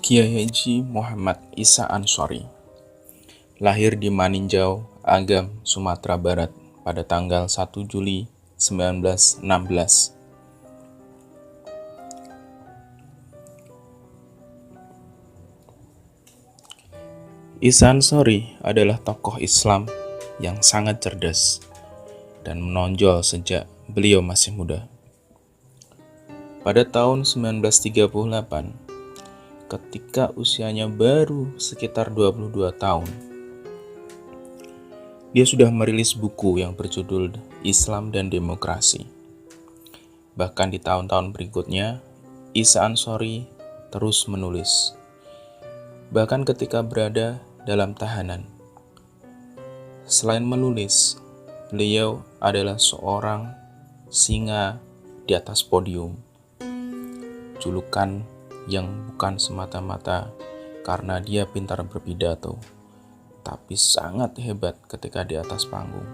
Kiai Haji Muhammad Isa Anshori lahir di Maninjau, Agam, Sumatera Barat pada tanggal 1 Juli 1916. Isa Anshori adalah tokoh Islam yang sangat cerdas dan menonjol sejak beliau masih muda. Pada tahun 1938, ketika usianya baru sekitar 22 tahun, dia sudah merilis buku yang berjudul Islam dan Demokrasi. Bahkan di tahun-tahun berikutnya, Isa Anshori terus menulis. Bahkan ketika berada dalam tahanan. Selain menulis, beliau adalah seorang singa di atas podium. Julukan yang bukan semata-mata karena dia pintar berpidato, tapi sangat hebat ketika di atas panggung.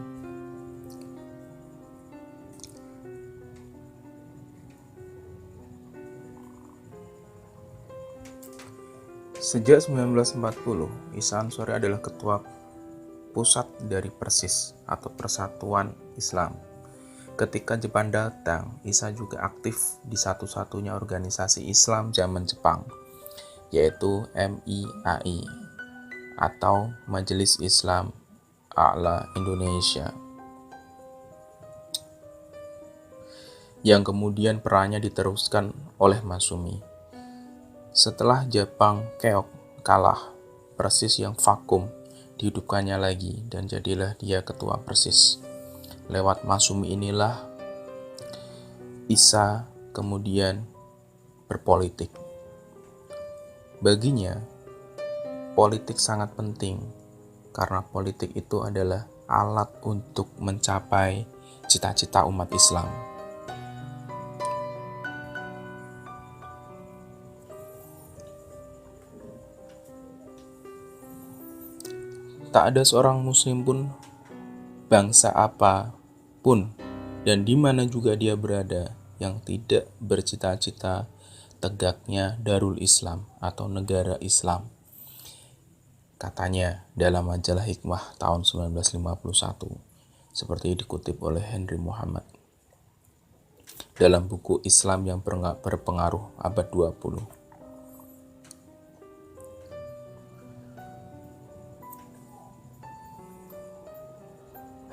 Sejak 1940, Isa Anshori adalah ketua pusat dari Persis atau Persatuan Islam. Ketika Jepang datang, Isa juga aktif di satu-satunya organisasi Islam zaman Jepang, yaitu MIAI atau Majelis Islam A'la Indonesia, yang kemudian perannya diteruskan oleh Masumi. Setelah Jepang keok kalah, Persis yang vakum dihidupkannya lagi dan jadilah dia ketua Persis. Lewat Masumi inilah Isa kemudian berpolitik. Baginya, politik sangat penting karena politik itu adalah alat untuk mencapai cita-cita umat Islam. Tak ada seorang muslim pun, bangsa apapun, dan di mana juga dia berada, yang tidak bercita-cita tegaknya Darul Islam atau negara Islam. Katanya dalam majalah Hikmah tahun 1951, seperti dikutip oleh Henry Muhammad dalam buku Islam yang berpengaruh abad 20.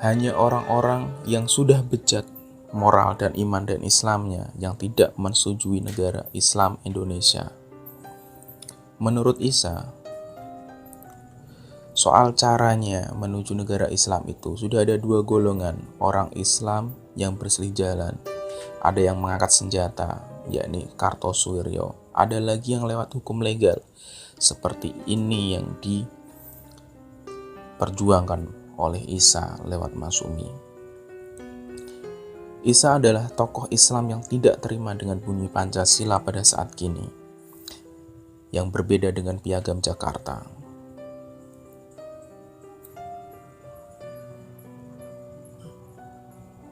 Hanya orang-orang yang sudah bejat moral dan iman dan Islamnya yang tidak menyetujui negara Islam Indonesia. Menurut Isa, soal caranya menuju negara Islam itu sudah ada dua golongan orang Islam yang berselisih jalan. Ada yang mengangkat senjata, yakni Kartosuwiryo. Ada lagi yang lewat hukum legal, seperti ini yang diperjuangkan oleh Isa lewat Masumi. Isa adalah tokoh Islam yang tidak terima dengan bunyi Pancasila pada saat kini, yang berbeda dengan Piagam Jakarta.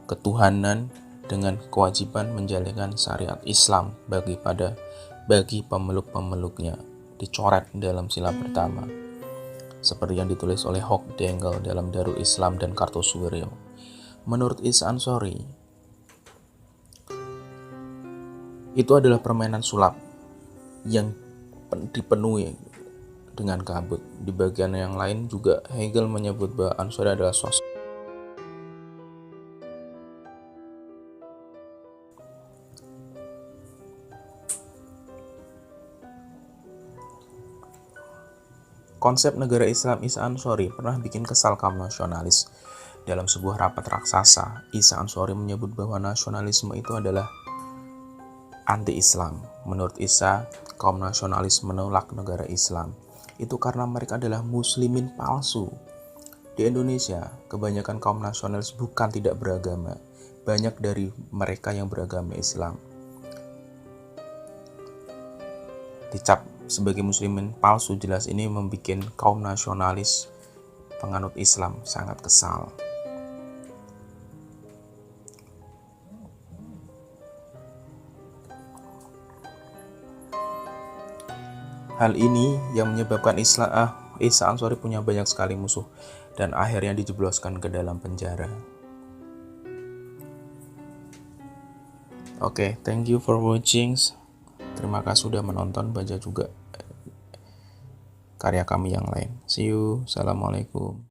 Ketuhanan dengan kewajiban menjalankan syariat Islam bagi pemeluk-pemeluknya dicoret dalam sila pertama, seperti yang ditulis oleh Hock Dengel dalam Darul Islam dan Kartosuwiryo. Menurut Isa Anshori, itu adalah permainan sulap yang dipenuhi dengan kabut. Di bagian yang lain juga Hegel menyebut bahwa Anshori adalah sosok konsep negara Islam. Isa Anshori pernah bikin kesal kaum nasionalis. Dalam sebuah rapat raksasa, Isa Anshori menyebut bahwa nasionalisme itu adalah anti-Islam. Menurut Isa, kaum nasionalis menolak negara Islam itu karena mereka adalah muslimin palsu. Di Indonesia, kebanyakan kaum nasionalis bukan tidak beragama. Banyak dari mereka yang beragama Islam dicap sebagai muslimin palsu. Jelas ini membuat kaum nasionalis penganut Islam sangat kesal. Hal ini yang menyebabkan Isa Ansori punya banyak sekali musuh dan akhirnya dijebloskan ke dalam penjara. Oke, thank you for watching. Terima kasih sudah menonton, baca juga karya kami yang lain. See you. Assalamualaikum.